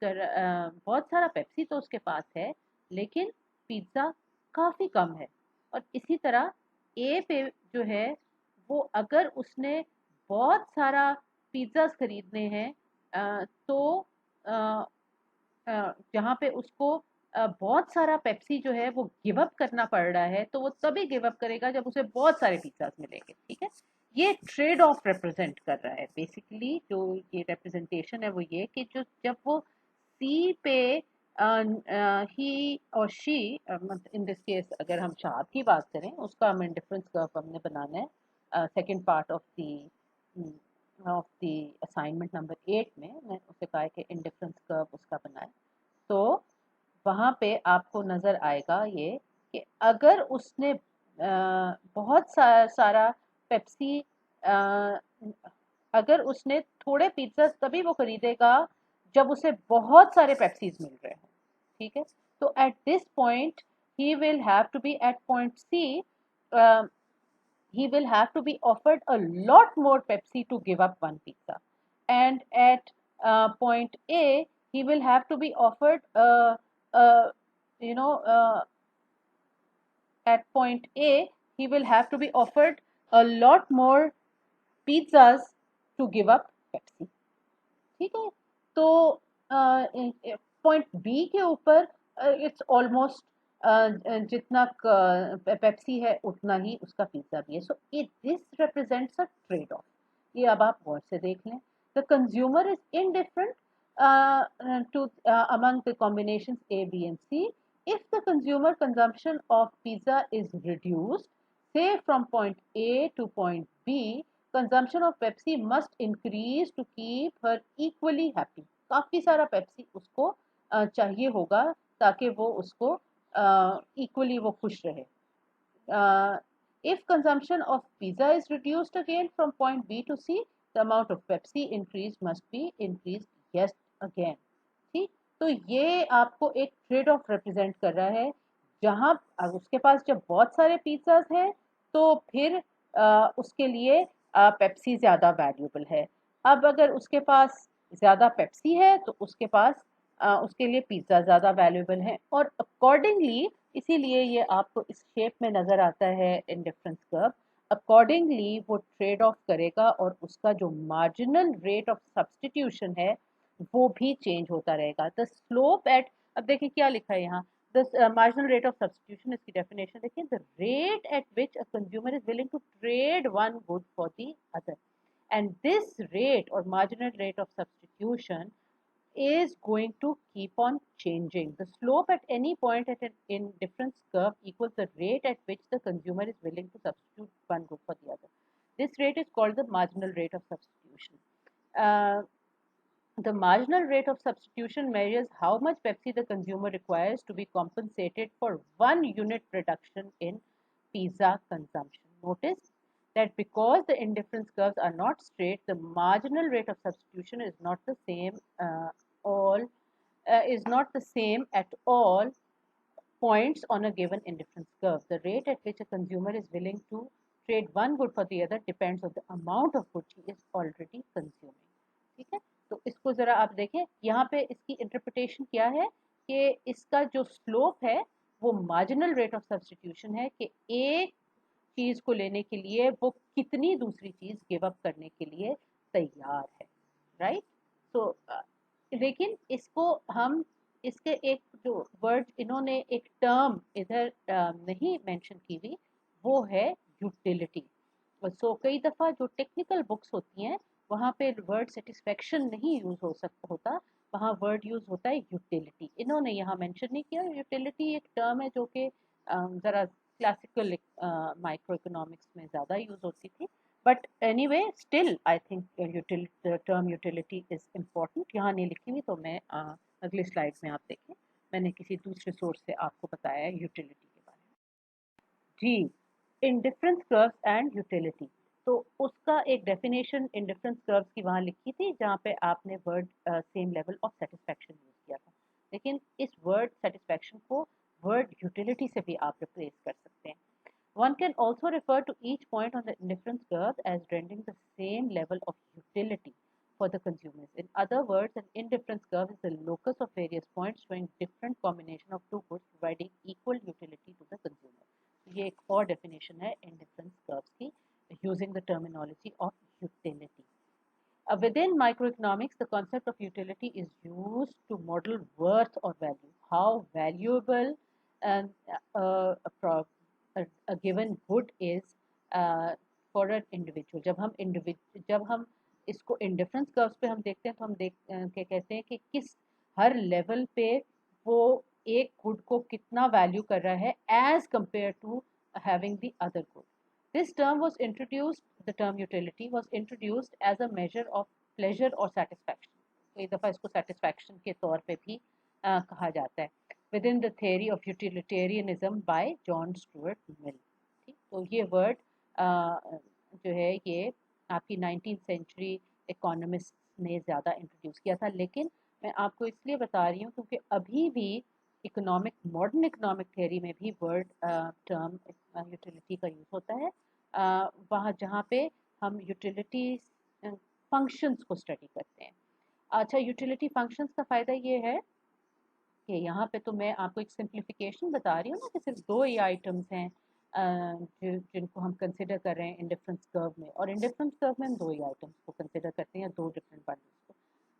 बहुत सारा पेप्सी तो उसके पास है लेकिन पिज्ज़ा काफ़ी कम है, और इसी तरह ए पे जो है वो अगर उसने बहुत सारा पिज्ज़ास खरीदने हैं तो अ, जहाँ पे उसको बहुत सारा पेप्सी जो है वो गिव अप करना पड़ रहा है, तो वो तभी गिव अप करेगा जब उसे बहुत सारे पिज्जास मिलेंगे। ठीक है, ये ट्रेड ऑफ रिप्रेजेंट कर रहा है बेसिकली। जो ये रिप्रेजेंटेशन है वो ये कि जो जब वो सी पे ही और शी, इन दिस केस अगर हम चार्ट की बात करें उसका हमें डिफरेंस कर्व हमने बनाना है second part of the assignment number 8 में। मैं उसे कहा है कि इंडिफरेंस कर्व उसका बनाए, तो वहां पे आपको नजर आएगा ये कि अगर उसने बहुत सारा पेप्सी, अगर उसने थोड़े पिज्जा तभी वो खरीदेगा जब उसे बहुत सारे पेप्सीज मिल रहे हो। ठीक है, तो at this point he will have to be at point C, he will have to be offered a lot more Pepsi to give up one pizza. And at point A, he will have to be offered, you know, at point A, he will have to be offered a lot more pizzas to give up Pepsi. ठीक है, तो पॉइंट बी के ऊपर इट्स ऑलमोस्ट जितना पेप्सी है उतना ही उसका पिज्जा भी है। So it this represents a trade off. ये अब आप गौर से देख लें। The consumer is indifferent to among the combinations A, B and C if the consumer consumption of pizza is reduced, say from point A to point B, consumption of Pepsi must increase to keep her equally happy. काफी सारा पेप्सी उसको चाहिए होगा ताकि वो उसको equally वो खुश रहे. If consumption of pizza is reduced again from point B to C, the amount of Pepsi increased must be increased yet again. ठीक, तो ये आपको एक ट्रेड ऑफ रिप्रेजेंट कर रहा है। जहां उसके पास जब बहुत सारे पिज्जाज हैं तो फिर उसके लिए पेप्सी ज्यादा वैल्यूएबल है। अब अगर उसके पास ज्यादा पेप्सी है तो उसके पास उसके लिए पिज्जा ज्यादा वैल्यूएबल है, और अकॉर्डिंगली इसीलिए ये आपको इस शेप में नजर आता है इंडिफरेंस कर्व। अकॉर्डिंगली वो ट्रेड ऑफ करेगा और उसका जो मार्जिनल रेट ऑफ सब्स्टिट्यूशन है वो भी चेंज होता रहेगा। द स्लोप एट, अब देखिए क्या लिखा है यहाँ, the marginal rate of substitution, इसकी डेफिनेशन देखिए, the rate at which a consumer is willing to trade one good for the other, and this rate or marginal rate of substitution is going to keep on changing. The slope at any point at an indifference curve equals the rate at which the consumer is willing to substitute one good for the other. This rate is called the marginal rate of substitution. Uh, the marginal rate of substitution measures how much Pepsi the consumer requires to be compensated for 1 unit reduction in pizza consumption. Notice that because the indifference curves are not straight, the marginal rate of substitution is not the same all is not the same at all points on a given indifference curve. The rate at which a consumer is willing to trade one good for the other depends on the amount of good he is already consuming. ठीक है, तो इसको जरा आप देखें, यहाँ पे इसकी इंटरप्रिटेशन क्या है कि इसका जो स्लोप है वो मार्जिनल रेट ऑफ सब्स्टिट्यूशन है कि एक चीज को लेने के लिए वो कितनी दूसरी चीज गिव अप करने के लिए तैयार है, राइट। तो लेकिन इसको हम इसके एक जो वर्ड इन्होंने एक टर्म इधर नहीं मेंशन की हुई वो है यूटिलिटी। सो कई दफ़ा जो टेक्निकल बुक्स होती हैं वहाँ पे वर्ड सेटिस्फेक्शन नहीं यूज हो सकता होता, वहाँ वर्ड यूज होता है यूटिलिटी। इन्होंने यहाँ मेंशन नहीं किया। यूटिलिटी एक टर्म है जो कि ज़रा क्लासिकल माइक्रो इकोनॉमिक्स में ज़्यादा यूज होती थी, but anyway still I think term utility is important. यहाँ नहीं लिखी हुई तो मैं अगली स्लाइड में आप देखें, मैंने किसी दूसरे सोर्स से आपको बताया है यूटिलिटी के बारे में। जी, इंडिफरेंस कर्व्स एंड यूटिलिटी, तो उसका एक डेफिनेशन इंडिफरेंस कर्व्स की वहाँ लिखी थी जहाँ पे आपने word same level of satisfaction use किया था, लेकिन इस वर्ड सेटिस्फेक्शन को वर्ड यूटिलिटी से भी आप रिप्लेस कर सकते हैं। One can also refer to each point on the indifference curve as rendering the same level of utility for the consumers. In other words, an indifference curve is the locus of various points showing different combination of two goods providing equal utility to the consumer. ये एक और डेफिनेशन है इंडिफरेंस कर्व्स की using the terminology of utility. Within microeconomics, the concept of utility is used to model worth or value, how valuable and a given good is for an individual. जब हम इसको इंडिफरेंस कर्व्स पे हम देखते हैं तो हम कहते हैं कि किस हर लेवल पे वो एक गुड को कितना वैल्यू कर रहा है as compare to having the other good. This term was introduced, the term utility was introduced as a measure of pleasure or satisfaction. तो एक दफ़ा इसको satisfaction के तौर पे भी कहा जाता है. Within the theory of utilitarianism by John Stuart Mill. ठीक, तो ये word जो है ये आपकी 19th century economists ने ज़्यादा इंट्रोड्यूस किया था, लेकिन मैं आपको इसलिए बता रही हूँ क्योंकि अभी भी मॉडर्न इकोनॉमिक थ्योरी में भी वर्ड टर्म यूटिलिटी का यूज़ होता है वहाँ जहाँ पे हम यूटिलिटी फंक्शंस को स्टडी करते हैं. अच्छा, यूटिलिटी फंक्शंस का फ़ायदा ये है कि यहाँ पे तो मैं आपको एक सिंप्लीफिकेशन बता रही हूँ ना कि सिर्फ 2 ही आइटम्स हैं जिनको हम कंसिडर कर रहे हैं इंडिफरेंस कर्व में, और इंडिफरेंस कर्व में हम 2 ही आइटम्स को कंसिडर करते हैं, 2 डिफरेंट बंडल्स को.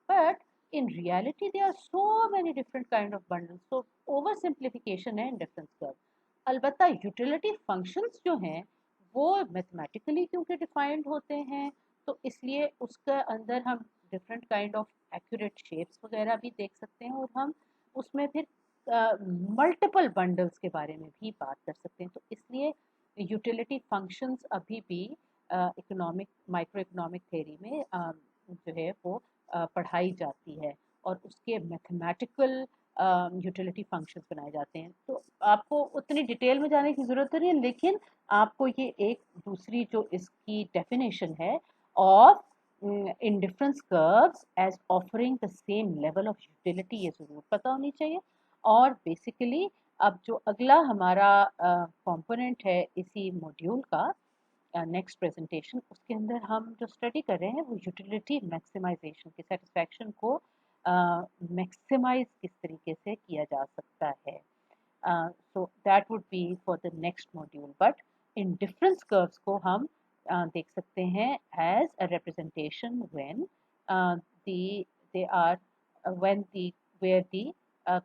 But in reality there are so many different kind of bundles, so oversimplification है indifference curve. अलबत्ता utility functions जो हैं वो mathematically क्योंकि defined होते हैं तो इसलिए उसका अंदर हम different kind of accurate shapes वगैरह भी देख सकते हैं और हम उसमें फिर multiple bundles के बारे में भी बात कर सकते हैं. तो इसलिए utility functions अभी भी इकोनॉमिक माइक्रो इकोनॉमिक थ्योरी में जो है वो पढ़ाई जाती है और उसके मैथमेटिकल यूटिलिटी फंक्शंस बनाए जाते हैं. तो आपको उतनी डिटेल में जाने की ज़रूरत नहीं है, लेकिन आपको ये एक दूसरी जो इसकी डेफिनेशन है of indifference curves as offering the same level of utility ये ज़रूर पता होनी चाहिए. और बेसिकली अब जो अगला हमारा कंपोनेंट है इसी मॉड्यूल का नेक्स्ट प्रेजेंटेशन, उसके अंदर हम जो स्टडी कर रहे हैं वो यूटिलिटी मैक्सिमाइजेशन की सेटिस्फैक्शन को मैक्सिमाइज किस तरीके से किया जा सकता है. So that would be for the next module. But indifference curves को हम देख सकते हैं as a representation when they are when the where the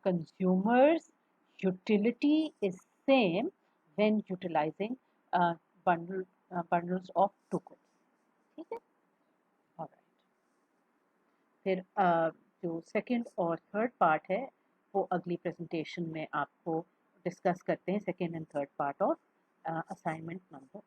consumer's utility is same when utilizing bundles of 2 goods. ठीक है. ऑलराइट, फिर जो सेकंड और थर्ड पार्ट है वो अगली प्रेजेंटेशन में आपको डिस्कस करते हैं, second and third part of assignment number